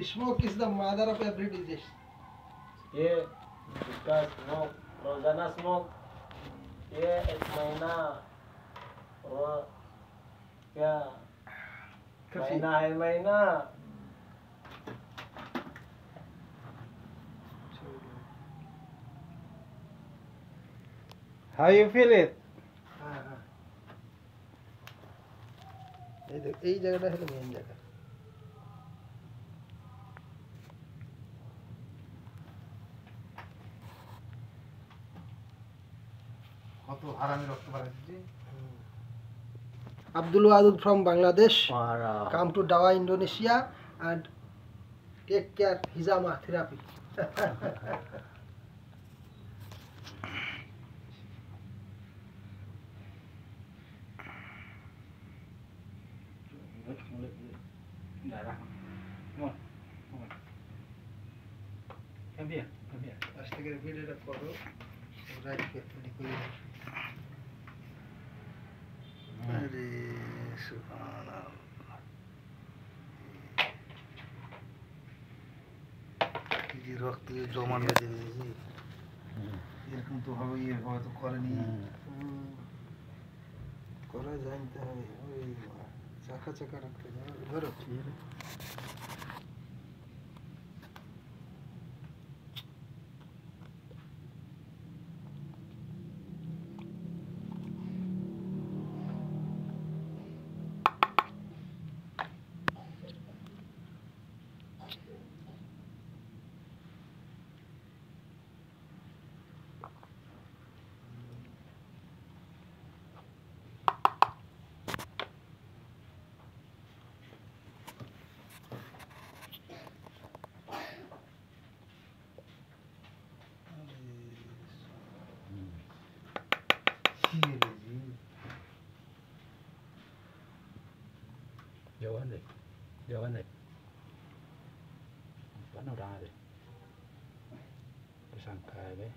Smoke is the mother of every disease. ये इसका smoke रोजाना स्मोक ये एक महीना वो क्या महीना है महीना How you feel it? এই জায়গাটা হলো মেইন জায়গা। কত হারামি রক্ত বাড়াচ্ছে। Abdul Wadud from Bangladesh Wow. come to Dawa, Indonesia and take care hijama therapy. Darah. Come on. Come here. আজকে ভিডিওটা করো রাইট ক্লিক করে আরে সুবহানাল্লাহ কি রক্ত জমা বেঁধে দিয়েছি এরকম তো হবে হয়তো করেনি করা জানতে হবে ওই চাকা চাকা রাখতে ধরো Jauhan deh. Vẫn nào ra deh. Tersangka deh.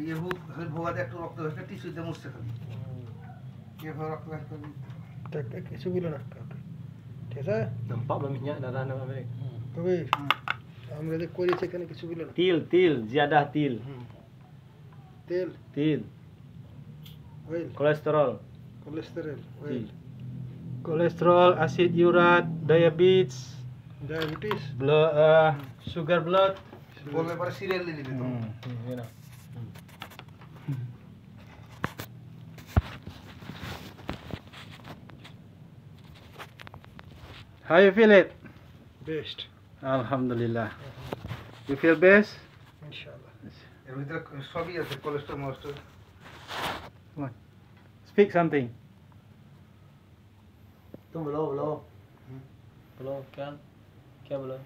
ये ভোগাতে একটু রক্ত হচ্ছে টিস্যুতে মুছতে খালি এভাবে রক্ত বের করবি কিছু বলো না কাউকে ঠিক আছে nampak banyaknya darah nama baik তবে আমরা যে করেছি এখানে কিছু বলো না til ziyadah til তেল oil kolesterol cholesterol oil Kolesterol, acid urat, diabetes, diabetes sugar blood. বললে পরে সিরিয়াল দিয়ে দিবে তো you know How you feel it? Best Alhamdulillah. You feel best? ইনশাআল্লাহ এর ভিতরে সবই আছে cholesterol মোলেস্টেরল Come on. Speak something. तुम बोलो क्या क्या बोलो